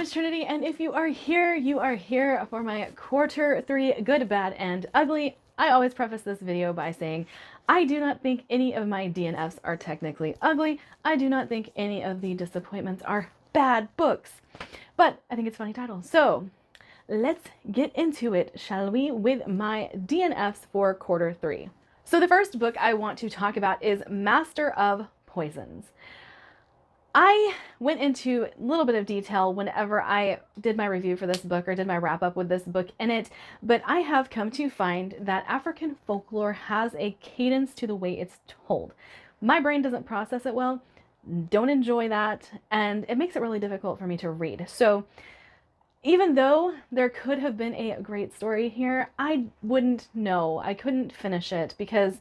name is Trinity, and if you are here for my quarter 3 good, bad, and ugly. I always preface this video by saying I do not think any of my DNFs are technically ugly. I do not think any of the disappointments are bad books, but I think it's a funny title. So let's get into it, shall we, with my DNFs for quarter 3. So the first book I want to talk about is Master of Poisons. I went into a little bit of detail whenever I did my review for this book or did my wrap up with this book in it, but I have come to find that African folklore has a cadence to the way it's told. My brain doesn't process it well, don't enjoy that, and it makes it really difficult for me to read. So even though there could have been a great story here, I wouldn't know. I couldn't finish it because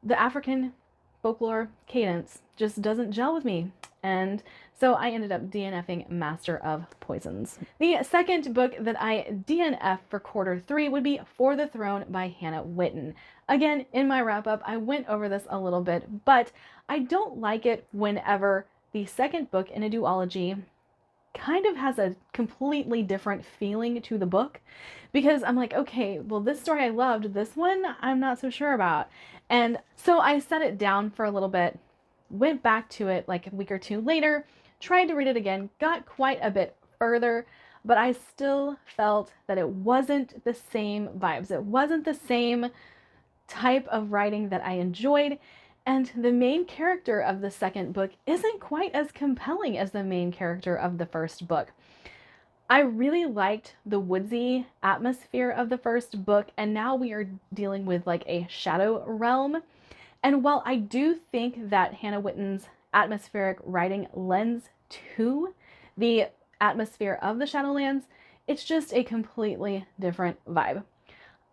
the African folklore cadence just doesn't gel with me. And so I ended up DNFing Master of Poisons. The second book that I DNF for quarter 3 would be For the Throne by Hannah Whitten. Again, in my wrap up, I went over this a little bit, but I don't like it whenever the second book in a duology kind of has a completely different feeling to the book, because I'm like, okay, well, this story I loved, this one I'm not so sure about. And so I set it down for a little bit, went back to it like a week or two later, tried to read it again, got quite a bit further, but I still felt that it wasn't the same vibes. It wasn't the same type of writing that I enjoyed. And the main character of the second book isn't quite as compelling as the main character of the first book. I really liked the woodsy atmosphere of the first book, and now we are dealing with like a shadow realm. And while I do think that Hannah Whitten's atmospheric writing lends to the atmosphere of the Shadowlands, it's just a completely different vibe.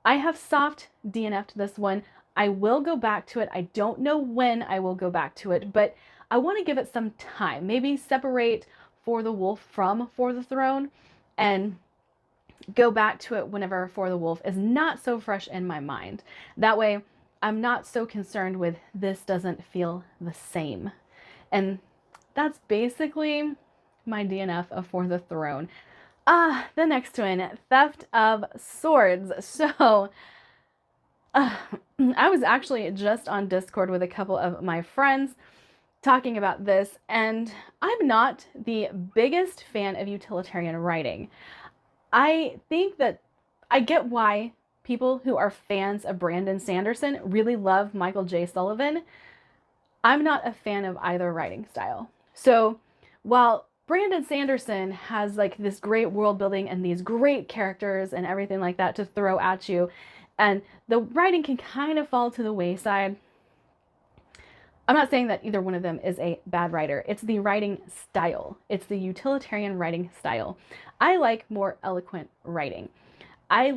I have soft DNF'd this one. I will go back to it. I don't know when I will go back to it, but I want to give it some time. Maybe separate For the Wolf from For the Throne and go back to it whenever For the Wolf is not so fresh in my mind. That way, I'm not so concerned with this doesn't feel the same. And that's basically my DNF of For the Throne. The next one, Theft of Swords. So I was actually just on Discord with a couple of my friends talking about this, and I'm not the biggest fan of utilitarian writing. I think that I get why people who are fans of Brandon Sanderson really love Michael J. Sullivan. I'm not a fan of either writing style. So while Brandon Sanderson has like this great world building and these great characters and everything like that to throw at you, and the writing can kind of fall to the wayside, I'm not saying that either one of them is a bad writer. It's the writing style. It's the utilitarian writing style. I like more eloquent writing. I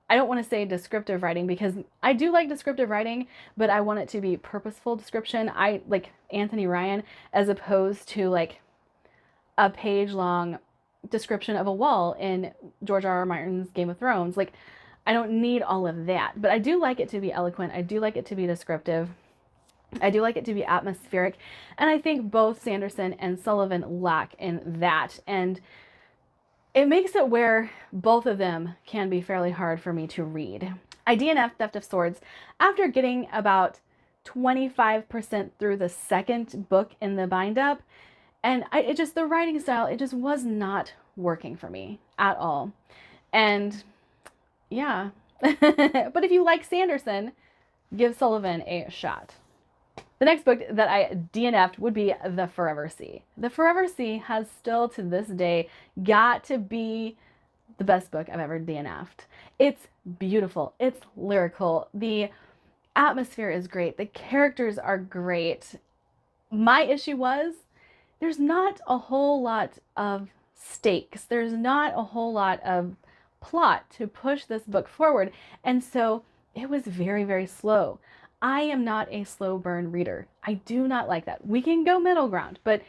don't want to say descriptive writing because I do like descriptive writing, but I want it to be purposeful description. I like Anthony Ryan as opposed to like a page-long description of a wall in George R.R. Martin's Game of Thrones. Like, I don't need all of that, but I do like it to be eloquent. I do like it to be descriptive. I do like it to be atmospheric. And I think both Sanderson and Sullivan lack in that. And it makes it where both of them can be fairly hard for me to read. I DNF'd Theft of Swords after getting about 25% through the second book in the bind-up. And the writing style, it just was not working for me at all. And yeah, but if you like Sanderson, give Sullivan a shot. The next book that I DNF'd would be The Forever Sea. The Forever Sea has still to this day got to be the best book I've ever DNF'd. It's beautiful. It's lyrical. The atmosphere is great. The characters are great. My issue was there's not a whole lot of stakes. There's not a whole lot of plot to push this book forward. And so it was very, very slow. I am not a slow burn reader. I do not like that. We can go middle ground, but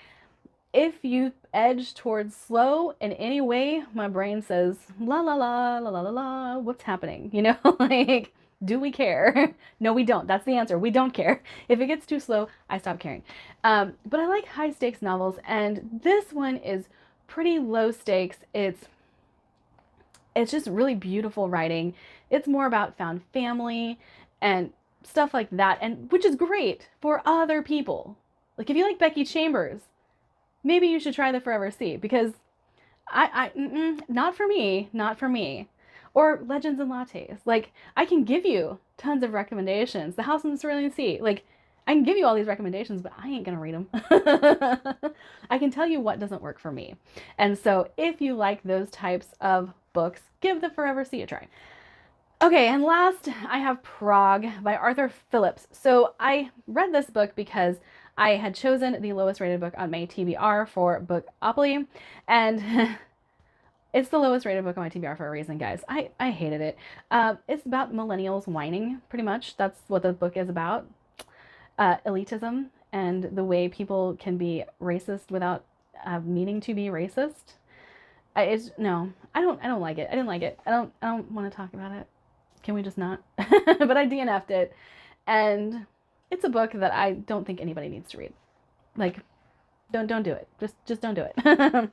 if you edge towards slow in any way, my brain says, la la la, la la la la, what's happening? You know, like, do we care? No, we don't. That's the answer. We don't care. If it gets too slow, I stop caring. But I like high stakes novels, and this one is pretty low stakes. It's just really beautiful writing. It's more about found family and stuff like that, and which is great for other people. Like if you like Becky Chambers, maybe you should try The Forever Sea, because not for me, not for me. Or Legends and Lattes. Like, I can give you tons of recommendations. The House on the Cerulean Sea. Like, I can give you all these recommendations, but I ain't gonna read them. I can tell you what doesn't work for me. And so if you like those types of books, give The Forever Sea a try. Okay, and last I have Prague by Arthur Phillips. So I read this book because I had chosen the lowest rated book on my TBR for Bookopoly, and it's the lowest rated book on my TBR for a reason, guys. I hated it. It's about millennials whining, pretty much. That's what the book is about. Elitism and the way people can be racist without meaning to be racist. No, I don't like it. I didn't like it. I don't want to talk about it. Can we just not? But I DNF'd it, and it's a book that I don't think anybody needs to read. Like, don't do it. Just don't do it.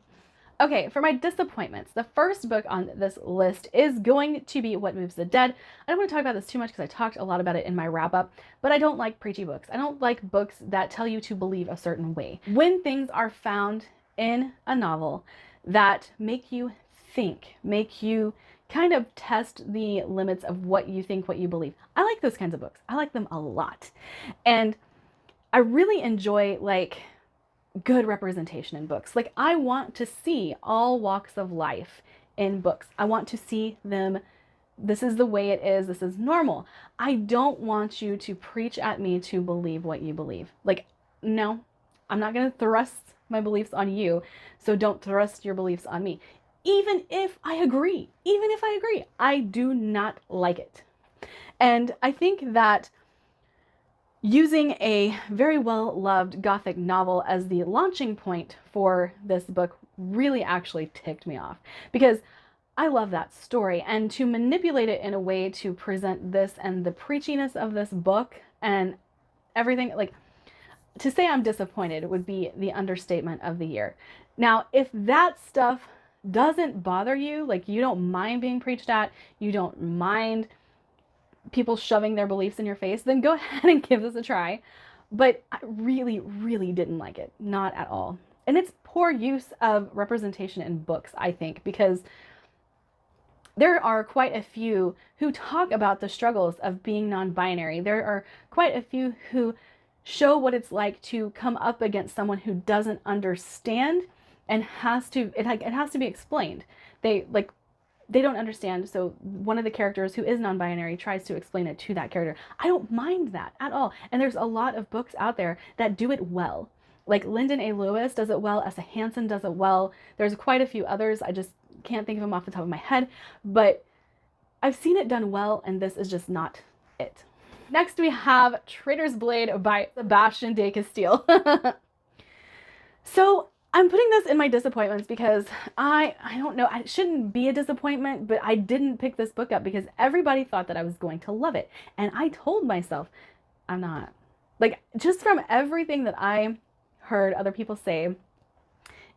Okay, for my disappointments, the first book on this list is going to be What Moves the Dead. I don't want to talk about this too much because I talked a lot about it in my wrap-up, but I don't like preachy books. I don't like books that tell you to believe a certain way. When things are found in a novel that make you think, make you kind of test the limits of what you think, what you believe. I like those kinds of books. I like them a lot. And I really enjoy, like, good representation in books. Like, I want to see all walks of life in books. I want to see them. This is the way it is. This is normal. I don't want you to preach at me to believe what you believe. Like, no, I'm not going to thrust my beliefs on you. So don't thrust your beliefs on me. Even if I agree, I do not like it. And I think that using a very well-loved Gothic novel as the launching point for this book really actually ticked me off, because I love that story, and to manipulate it in a way to present this and the preachiness of this book and everything, like, to say I'm disappointed would be the understatement of the year. Now, if that stuff doesn't bother you, like you don't mind being preached at, you don't mind people shoving their beliefs in your face, then go ahead and give this a try. But I really, really didn't like it. Not at all. And it's poor use of representation in books, I think, because there are quite a few who talk about the struggles of being non-binary. There are quite a few who show what it's like to come up against someone who doesn't understand and it has to be explained. They don't understand, so one of the characters who is non-binary tries to explain it to that character. I don't mind that at all. And there's a lot of books out there that do it well. Like Lyndon A. Lewis does it well, Essa Hansen does it well. There's quite a few others. I just can't think of them off the top of my head, but I've seen it done well, and this is just not it. Next we have Traitor's Blade by Sebastian de Castile. So I'm putting this in my disappointments because I don't know, it shouldn't be a disappointment, but I didn't pick this book up because everybody thought that I was going to love it. And I told myself, I'm not. Like, just from everything that I heard other people say,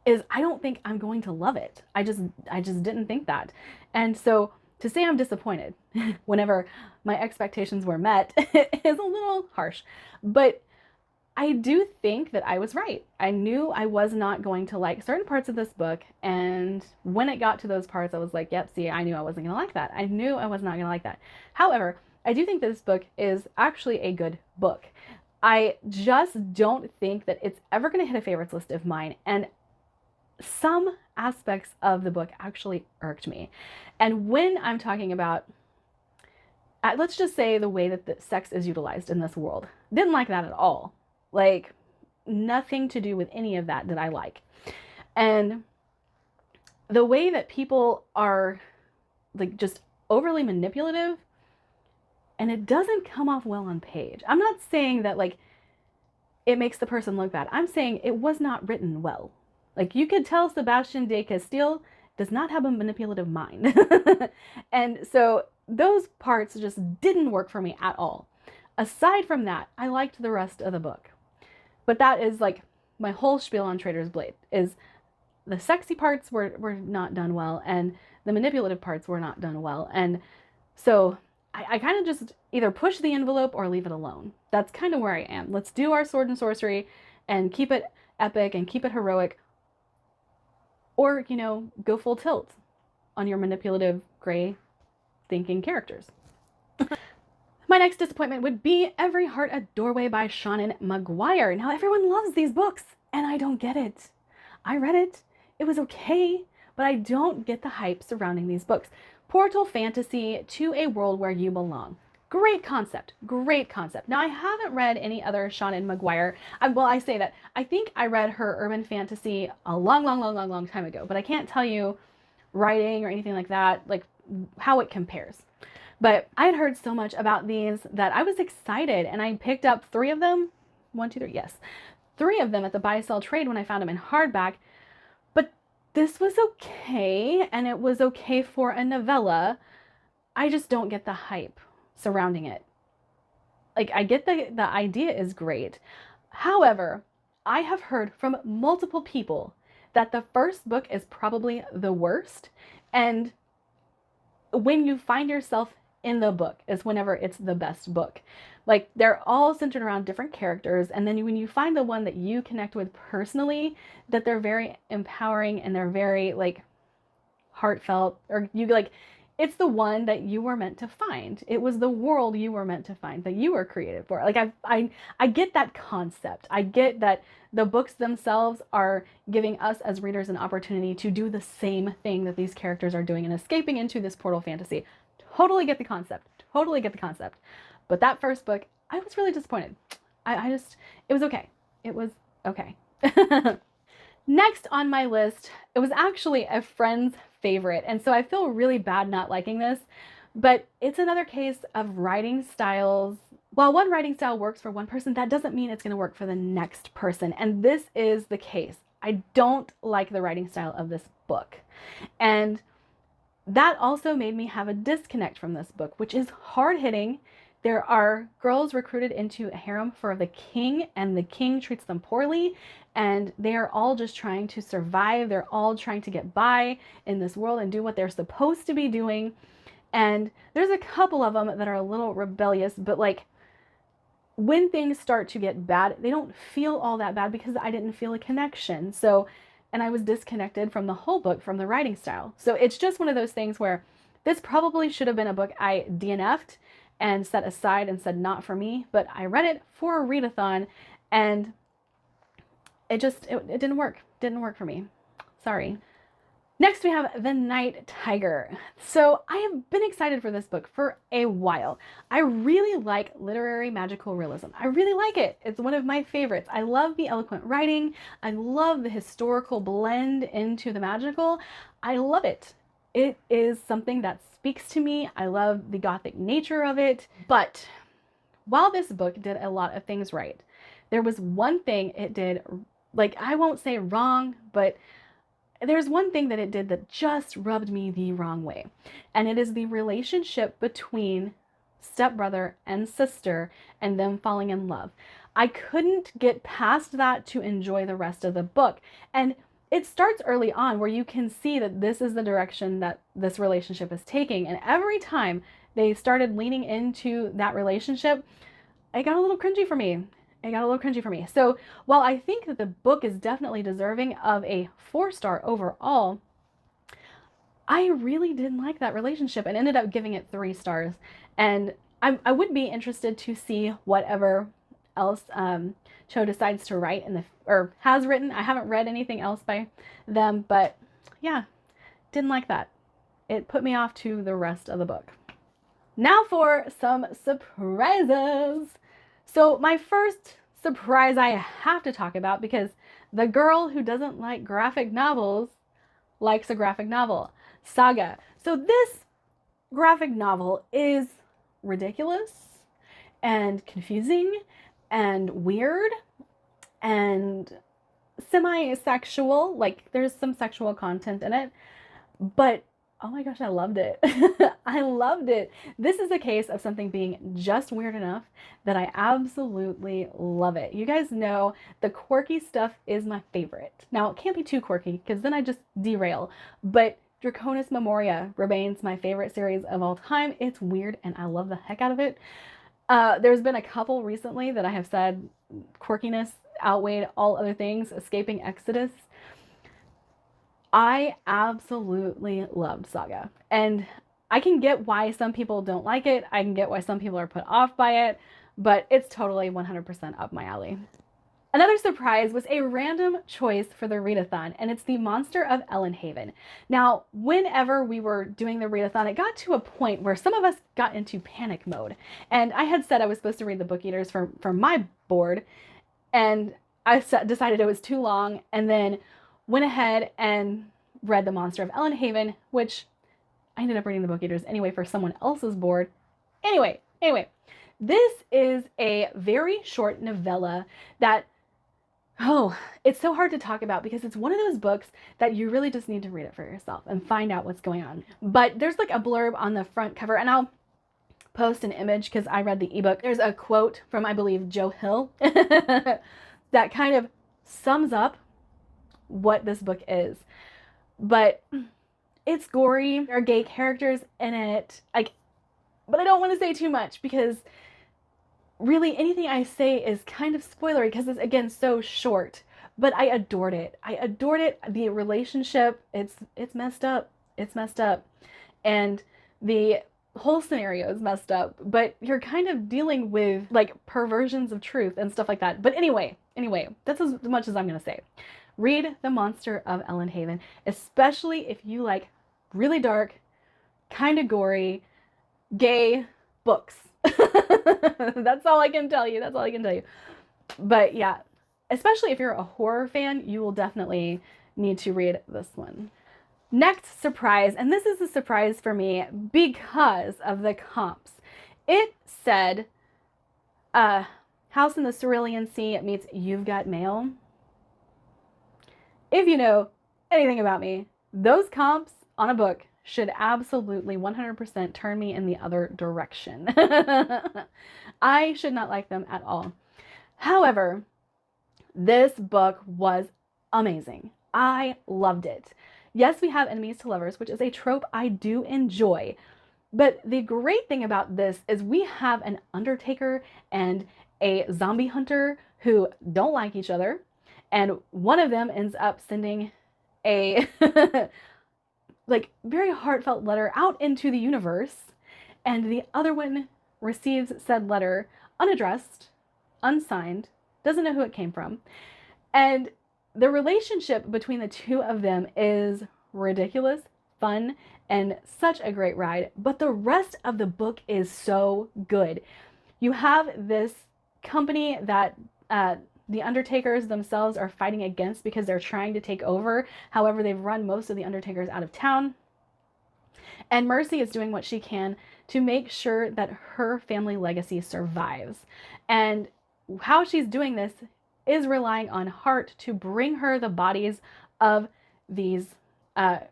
is I don't think I'm going to love it. I just didn't think that. And so to say I'm disappointed whenever my expectations were met is a little harsh, but I do think that I was right. I knew I was not going to like certain parts of this book, and when it got to those parts, I was like, yep, see, I knew I wasn't going to like that. I knew I was not going to like that. However, I do think that this book is actually a good book. I just don't think that it's ever going to hit a favorites list of mine, and some aspects of the book actually irked me. And when I'm talking about, let's just say the way that the sex is utilized in this world, didn't like that at all. Like, nothing to do with any of that did I like. And the way that people are, like, just overly manipulative, and it doesn't come off well on page. I'm not saying that, like, it makes the person look bad. I'm saying it was not written well. Like, you could tell Sebastian de Castile does not have a manipulative mind. And so those parts just didn't work for me at all. Aside from that, I liked the rest of the book. But that is like my whole spiel on Traitor's Blade, is the sexy parts were not done well, and the manipulative parts were not done well. And so I kind of just either push the envelope or leave it alone. That's kind of where I am. Let's do our sword and sorcery and keep it epic and keep it heroic, or, you know, go full tilt on your manipulative, gray thinking characters. My next disappointment would be Every Heart a Doorway by Seanan McGuire. Now, everyone loves these books, and I don't get it. I read it. It was okay, but I don't get the hype surrounding these books. Portal fantasy to a world where you belong. Great concept. Great concept. Now, I haven't read any other Seanan McGuire. I say that. I think I read her urban fantasy a long time ago, but I can't tell you writing or anything like that, like how it compares. But I had heard so much about these that I was excited, and I picked up 3 of them. 1, 2, 3, yes. 3 of them at the buy sell trade when I found them in hardback. But this was okay, and it was okay for a novella. I just don't get the hype surrounding it. Like, I get the idea is great. However, I have heard from multiple people that the first book is probably the worst, and when you find yourself in the book is whenever it's the best book. Like, they're all centered around different characters, and then when you find the one that you connect with personally, that they're very empowering and they're very like heartfelt, or you like, it's the one that you were meant to find. It was the world you were meant to find, that you were created for. Like, I get that concept. I get that the books themselves are giving us as readers an opportunity to do the same thing that these characters are doing and escaping into this portal fantasy. Totally get the concept. Totally get the concept. But that first book, I was really disappointed. It was okay. It was okay. Next on my list, it was actually a friend's favorite, and so I feel really bad not liking this, but it's another case of writing styles. While one writing style works for one person, that doesn't mean it's going to work for the next person, and this is the case. I don't like the writing style of this book, and that also made me have a disconnect from this book, which is hard-hitting. There are girls recruited into a harem for the king, and the king treats them poorly, and they are all just trying to survive. They're all trying to get by in this world and do what they're supposed to be doing. And there's a couple of them that are a little rebellious, but like, when things start to get bad, they don't feel all that bad because I didn't feel a connection. So, and I was disconnected from the whole book, from the writing style. So it's just one of those things where this probably should have been a book I DNF'd and set aside and said not for me, but I read it for a readathon, and it didn't work. Didn't work for me. Sorry. Next we have The Night Tiger. So I have been excited for this book for a while. I really like literary magical realism. I really like it. It's one of my favorites. I love the eloquent writing. I love the historical blend into the magical. I love it. It is something that speaks to me. I love the gothic nature of it. But while this book did a lot of things right, there was one thing it did, like, I won't say wrong, but there's one thing that it did that just rubbed me the wrong way. And it is the relationship between stepbrother and sister and them falling in love. I couldn't get past that to enjoy the rest of the book. And it starts early on where you can see that this is the direction that this relationship is taking. And every time they started leaning into that relationship, it got a little cringy for me. So while I think that the book is definitely deserving of a 4-star overall, I really didn't like that relationship and ended up giving it 3 stars. And I would be interested to see whatever else Cho decides to write or has written. I haven't read anything else by them, but yeah, didn't like that. It put me off to the rest of the book. Now for some surprises. So my first surprise I have to talk about, because the girl who doesn't like graphic novels likes a graphic novel, Saga. So this graphic novel is ridiculous and confusing and weird and semi-sexual. Like, there's some sexual content in it, but Oh my gosh, I loved it. I loved it. This is a case of something being just weird enough that I absolutely love it. You guys know the quirky stuff is my favorite. Now, it can't be too quirky because then I just derail, but Draconis Memoria remains my favorite series of all time. It's weird and I love the heck out of it. There's been a couple recently that I have said quirkiness outweighed all other things. Escaping Exodus. I absolutely loved Saga, and I can get why some people don't like it. I can get why some people are put off by it, but it's totally 100% up my alley. Another surprise was a random choice for the readathon, and it's the Monster of Ellenhaven. Now, whenever we were doing the readathon, it got to a point where some of us got into panic mode, and I had said I was supposed to read the Book Eaters for my board, and I decided it was too long, and then went ahead and read The Monster of Ellenhaven, which I ended up reading the Book Eaters anyway for someone else's board. Anyway, this is a very short novella that, oh, it's so hard to talk about because it's one of those books that you really just need to read it for yourself and find out what's going on. But there's like a blurb on the front cover, and I'll post an image because I read the ebook. There's a quote from, I believe, Joe Hill that kind of sums up what this book is. But it's gory. There are gay characters in it. But I don't want to say too much because really anything I say is kind of spoilery because it's, again, so short. But I adored it. I adored it. The relationship, it's messed up. It's messed up. And the whole scenario is messed up. But you're kind of dealing with like perversions of truth and stuff like that. But anyway, that's as much as I'm going to say. Read The Monster of Ellenhaven, especially if you like really dark, kind of gory, gay books. That's all I can tell you. That's all I can tell you. But yeah, especially if you're a horror fan, you will definitely need to read this one. Next surprise, and this is a surprise for me because of the comps. It said, House in the Cerulean Sea meets You've Got Mail. If you know anything about me, those comps on a book should absolutely 100% turn me in the other direction. I should not like them at all. However, this book was amazing. I loved it. Yes, we have enemies to lovers, which is a trope I do enjoy. But the great thing about this is we have an undertaker and a zombie hunter who don't like each other. And one of them ends up sending a like very heartfelt letter out into the universe. And the other one receives said letter unaddressed, unsigned, doesn't know who it came from. And the relationship between the two of them is ridiculous, fun, and such a great ride. But the rest of the book is so good. You have this company that the Undertakers themselves are fighting against because they're trying to take over. However, they've run most of the Undertakers out of town. And Mercy is doing what she can to make sure that her family legacy survives. And how she's doing this is relying on Hart to bring her the bodies of these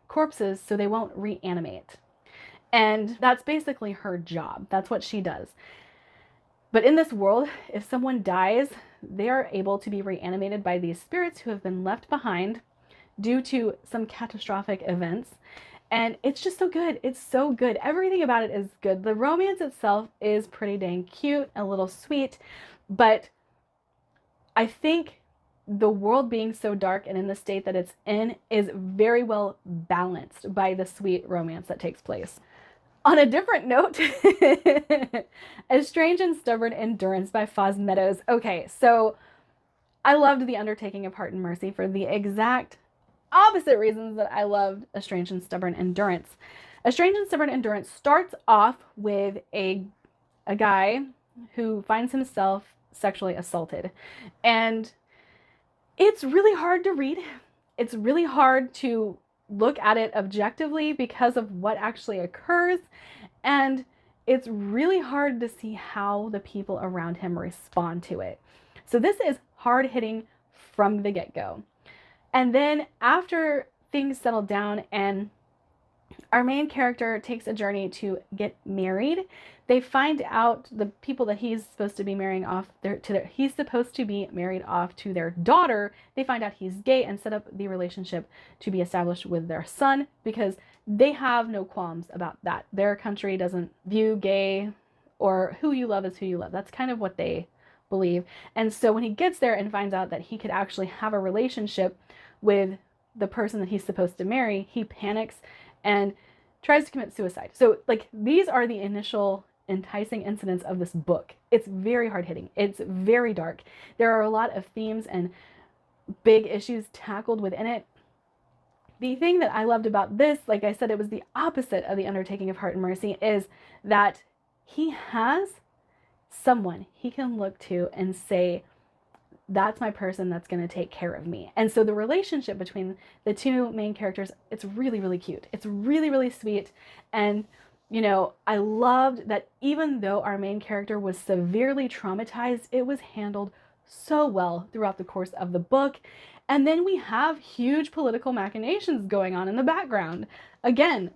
corpses so they won't reanimate. And that's basically her job. That's what she does. But in this world, if someone dies, they are able to be reanimated by these spirits who have been left behind due to some catastrophic events. And it's just so good. It's so good. Everything about it is good. The romance itself is pretty dang cute, a little sweet, but I think the world being so dark and in the state that it's in is very well balanced by the sweet romance that takes place. On a different note, A Strange and Stubborn Endurance by Foz Meadows. Okay, so I loved The Undertaking of Heart and Mercy for the exact opposite reasons that I loved A Strange and Stubborn Endurance. A Strange and Stubborn Endurance starts off with a guy who finds himself sexually assaulted. And it's really hard to read. It's really hard to look at it objectively because of what actually occurs. And it's really hard to see how the people around him respond to it. So this is hard hitting from the get-go. And then after things settle down and our main character takes a journey to get married. They find out the people that he's supposed to be marrying off he's supposed to be married off to their daughter. They find out he's gay and set up the relationship to be established with their son because they have no qualms about that. Their country doesn't view gay or who you love is who you love. That's kind of what they believe. And so when he gets there and finds out that he could actually have a relationship with the person that he's supposed to marry, he panics and tries to commit suicide. So like these are the initial enticing incidents of this book. It's very hard hitting. It's very dark. There are a lot of themes and big issues tackled within it. The thing that I loved about this, like I said, it was the opposite of the Undertaking of Heart and Mercy, is that he has someone he can look to and say, that's my person that's going to take care of me. And so the relationship between the two main characters, it's really, really cute. It's really, really sweet. And, you know, I loved that even though our main character was severely traumatized, it was handled so well throughout the course of the book. And then we have huge political machinations going on in the background. Again,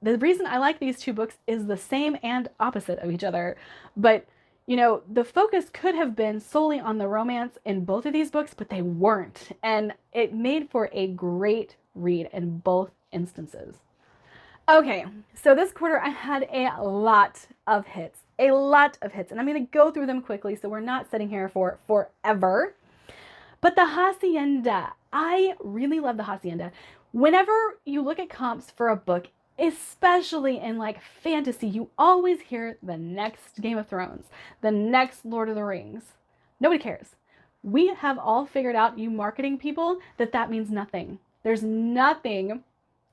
the reason I like these two books is the same and opposite of each other. But you know, the focus could have been solely on the romance in both of these books, but they weren't. And it made for a great read in both instances. Okay, so this quarter I had a lot of hits. And I'm going to go through them quickly so we're not sitting here for forever. But the Hacienda, I really love the Hacienda. Whenever you look at comps for a book, especially in like fantasy, you always hear the next Game of Thrones, the next Lord of the Rings. Nobody cares. We have all figured out, you marketing people, that means nothing. There's nothing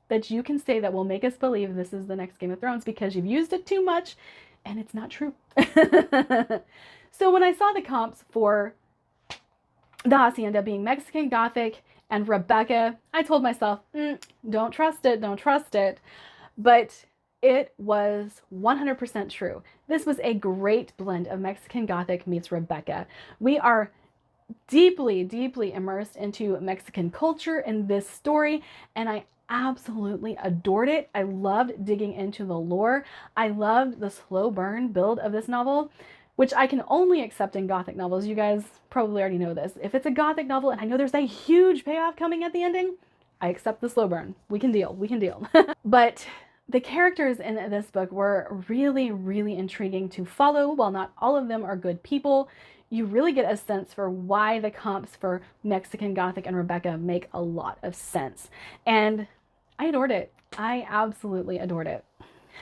that you can say that will make us believe this is the next Game of Thrones because you've used it too much and it's not true. So when I saw the comps for the Hacienda being Mexican Gothic and Rebecca, I told myself, don't trust it. But it was 100% true. This was a great blend of Mexican Gothic meets Rebecca. We are deeply, deeply immersed into Mexican culture in this story, and I absolutely adored it. I loved digging into the lore. I loved the slow burn build of this novel, which I can only accept in Gothic novels. You guys probably already know this. If it's a Gothic novel and I know there's a huge payoff coming at the ending, I accept the slow burn. We can deal. But the characters in this book were really, really intriguing to follow. While not all of them are good people, you really get a sense for why the comps for Mexican Gothic and Rebecca make a lot of sense. And I adored it. I absolutely adored it.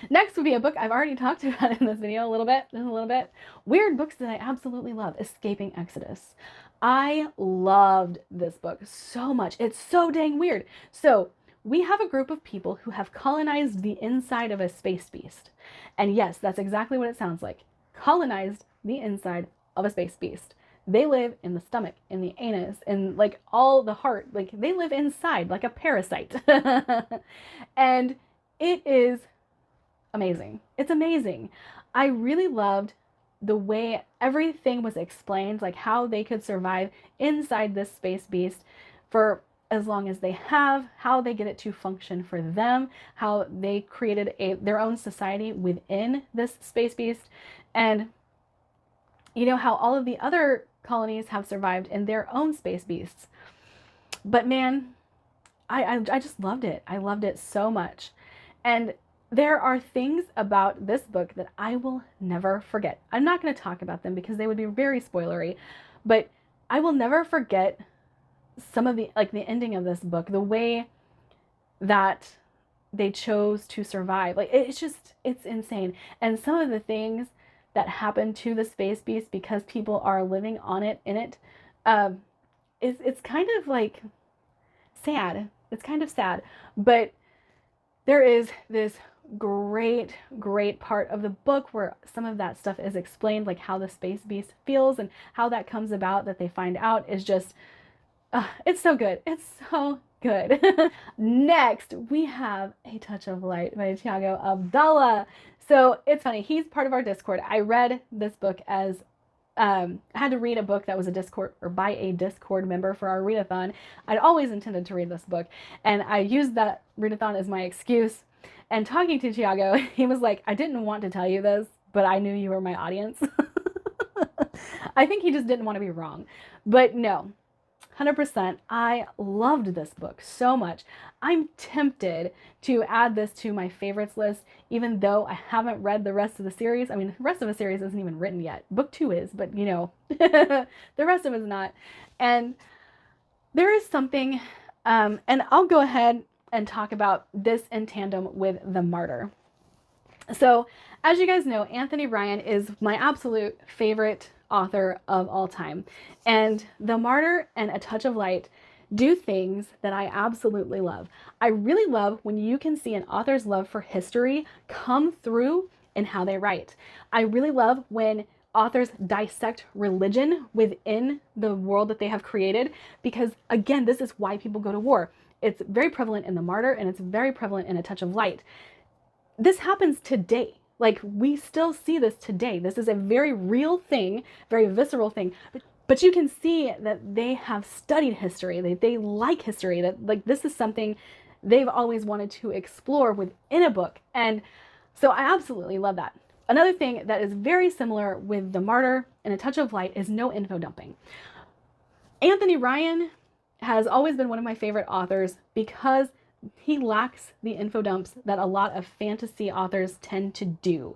Next would be a book I've already talked about in this video a little bit. Weird books that I absolutely love. Escaping Exodus. I loved this book so much. It's so dang weird. So we have a group of people who have colonized the inside of a space beast. And yes, that's exactly what it sounds like. Colonized the inside of a space beast. They live in the stomach, in the anus, in like all the heart. Like they live inside like a parasite. And it is amazing. It's amazing. I really loved the way everything was explained, like how they could survive inside this space beast for as long as they have, how they get it to function for them, how they created their own society within this space beast, and you know how all of the other colonies have survived in their own space beasts. But man, I just loved it. I loved it so much. And there are things about this book that I will never forget. I'm not going to talk about them because they would be very spoilery, but I will never forget some of the ending of this book, the way that they chose to survive. Like it's insane. And some of the things that happen to the space beast because people are living on it, in it, it's kind of like sad. It's kind of sad, but there is this great part of the book where some of that stuff is explained, like how the space beast feels and how that comes about, that they find out is just, it's so good. It's so good. Next, we have A Touch of Light by Tiago Abdallah. So it's funny, he's part of our Discord. I read this book as, I had to read a book that was a Discord, or by a Discord member for our readathon. I'd always intended to read this book, and I used that readathon as my excuse And talking to Tiago, he was like, I didn't want to tell you this, but I knew you were my audience. I think he just didn't want to be wrong. But no, 100%, I loved this book so much. I'm tempted to add this to my favorites list, even though I haven't read the rest of the series. I mean, the rest of the series isn't even written yet. Book 2 is, but you know, the rest of it is not. And there is something, and I'll go ahead and talk about this in tandem with The Martyr. So, as you guys know, Anthony Ryan is my absolute favorite author of all time. And The Martyr and A Touch of Light do things that I absolutely love. I really love when you can see an author's love for history come through in how they write. I really love when authors dissect religion within the world that they have created, because again, this is why people go to war. It's very prevalent in The Martyr, and it's very prevalent in A Touch of Light. This happens today. Like, we still see this today. This is a very real thing, very visceral thing. But you can see that they have studied history. They like history. That, like, this is something they've always wanted to explore within a book. And so I absolutely love that. Another thing that is very similar with The Martyr and A Touch of Light is no info dumping. Anthony Ryan has always been one of my favorite authors because he lacks the info dumps that a lot of fantasy authors tend to do.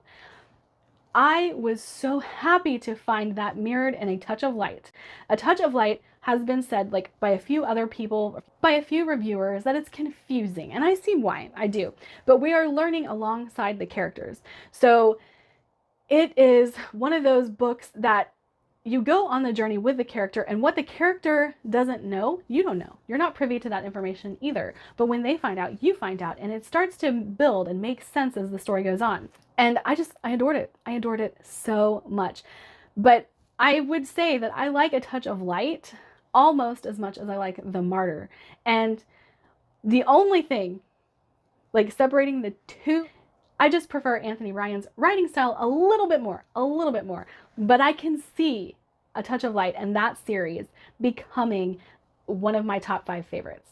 I was so happy to find that mirrored in A Touch of Light. A Touch of Light has been said, like, by a few other people, by a few reviewers, that it's confusing. And I see why, I do. But we are learning alongside the characters. So it is one of those books that you go on the journey with the character, and what the character doesn't know, you don't know. You're not privy to that information either. But when they find out, you find out, and it starts to build and make sense as the story goes on. And I adored it. I adored it so much. But I would say that I like A Touch of Light almost as much as I like The Martyr. And the only thing, like, separating the two, I just prefer Anthony Ryan's writing style a little bit more. But I can see A Touch of Light and that series becoming one of my top 5 favorites.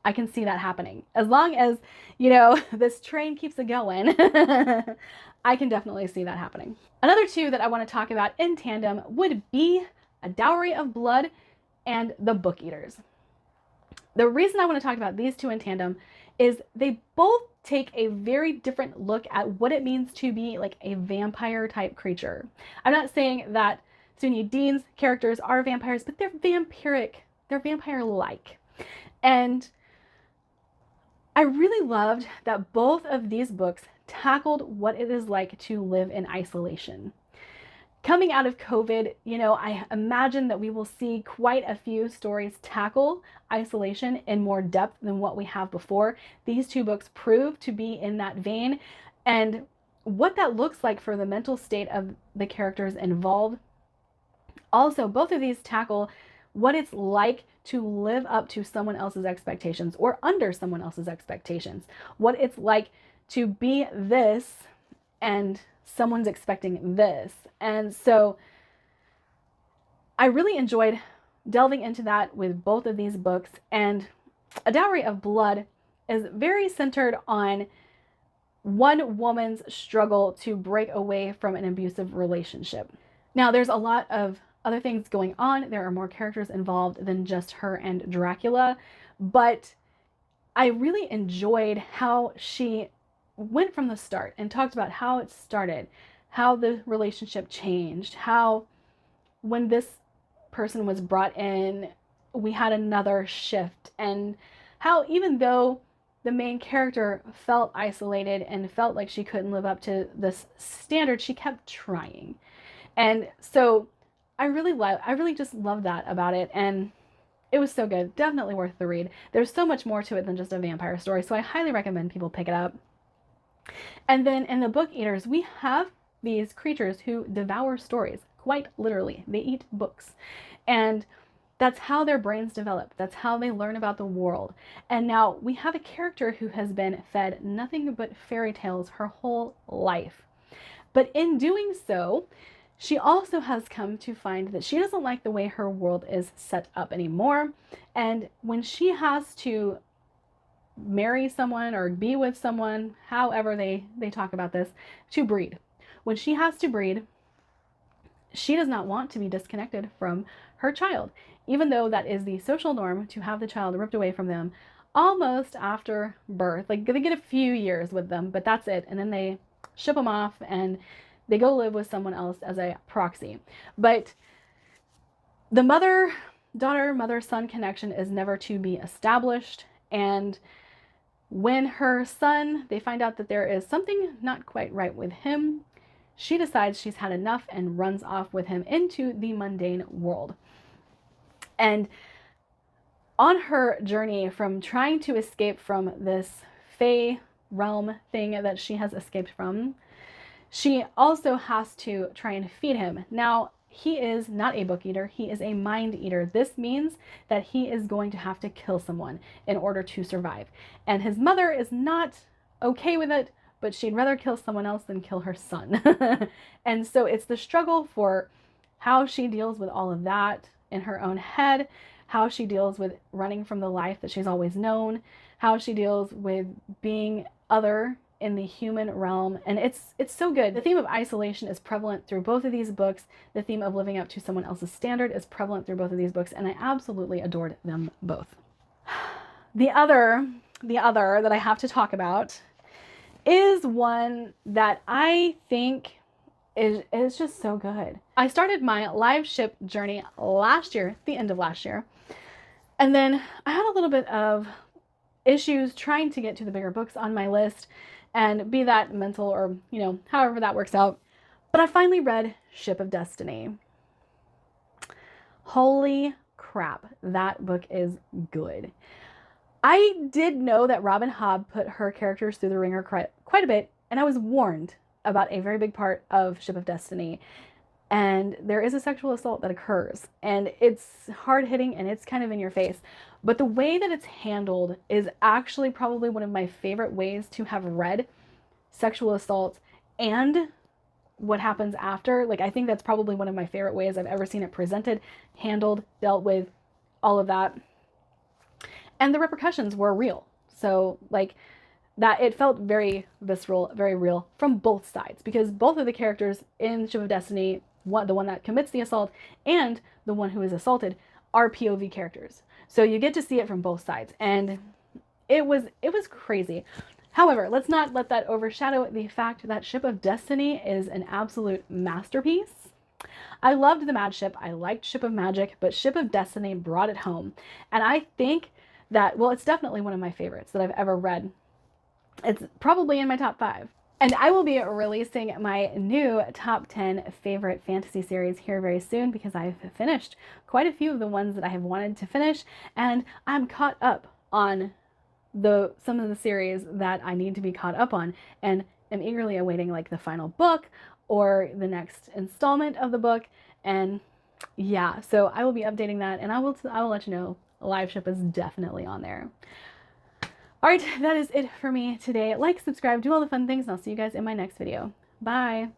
I can see that happening. As long as, you know, this train keeps it going, I can definitely see that happening. Another 2 that I want to talk about in tandem would be A Dowry of Blood and The Book Eaters. The reason I want to talk about these 2 in tandem is they both take a very different look at what it means to be like a vampire type creature. I'm not saying that Sunyi Dean's characters are vampires, but they're vampiric. They're vampire-like. And I really loved that both of these books tackled what it is like to live in isolation. Coming out of COVID, you know, I imagine that we will see quite a few stories tackle isolation in more depth than what we have before. These 2 books prove to be in that vein, and what that looks like for the mental state of the characters involved. Also, both of these tackle what it's like to live up to someone else's expectations or under someone else's expectations. What it's like to be this and someone's expecting this. And so I really enjoyed delving into that with both of these books. And A Dowry of Blood is very centered on one woman's struggle to break away from an abusive relationship. Now, there's a lot of other things going on. There are more characters involved than just her and Dracula, but I really enjoyed how she went from the start and talked about how it started, how the relationship changed, how when this person was brought in, we had another shift, and how even though the main character felt isolated and felt like she couldn't live up to this standard, she kept trying. And so I really just love that about it, and it was so good. Definitely worth the read. There's so much more to it than just a vampire story, so I highly recommend people pick it up. And then in The Book Eaters, we have these creatures who devour stories, quite literally. They eat books. And that's how their brains develop. That's how they learn about the world. And now we have a character who has been fed nothing but fairy tales her whole life. But in doing so, she also has come to find that she doesn't like the way her world is set up anymore. And when she has to marry someone or be with someone, however they talk about this, to breed. When she has to breed, she does not want to be disconnected from her child, even though that is the social norm to have the child ripped away from them almost after birth. Like, they get a few years with them, but that's it. And then they ship them off and they go live with someone else as a proxy. But the mother-daughter, mother-son connection is never to be established. And when her son, they find out that there is something not quite right with him, she decides she's had enough and runs off with him into the mundane world. And on her journey from trying to escape from this Fae realm thing that she has escaped from, she also has to try and feed him. Now, he is not a book eater, he is a mind eater. This means that he is going to have to kill someone in order to survive. And his mother is not okay with it, but she'd rather kill someone else than kill her son. And so it's the struggle for how she deals with all of that in her own head, how she deals with running from the life that she's always known, how she deals with being other in the human realm. And it's so good. The theme of isolation is prevalent through both of these books. The theme of living up to someone else's standard is prevalent through both of these books, and I absolutely adored them both. The other that I have to talk about is one that I think is just so good. I started my live ship journey last year, the end of last year, and then I had a little bit of issues trying to get to the bigger books on my list, and be that mental or, you know, however that works out. But I finally read Ship of Destiny. Holy crap, that book is good. I did know that Robin Hobb put her characters through the ringer quite a bit, and I was warned about a very big part of Ship of Destiny. And there is a sexual assault that occurs, and it's hard-hitting and it's kind of in your face. But the way that it's handled is actually probably one of my favorite ways to have read sexual assault and what happens after. Like, I think that's probably one of my favorite ways I've ever seen it presented, handled, dealt with, all of that. And the repercussions were real. So, like, that it felt very visceral, very real from both sides, because both of the characters in Ship of Destiny, the one that commits the assault and the one who is assaulted, are POV characters. So you get to see it from both sides, and it was crazy. However, let's not let that overshadow the fact that Ship of Destiny is an absolute masterpiece. I loved the Mad Ship, I liked Ship of Magic, but Ship of Destiny brought it home. And I think that, well, it's definitely one of my favorites that I've ever read. It's probably in my top 5. And I will be releasing my new top 10 favorite fantasy series here very soon, because I've finished quite a few of the ones that I have wanted to finish, and I'm caught up on some of the series that I need to be caught up on, and am eagerly awaiting like the final book or the next installment of the book. And yeah, so I will be updating that, and I will let you know. Live Ship is definitely on there. All right, that is it for me today. Like, subscribe, do all the fun things, and I'll see you guys in my next video. Bye.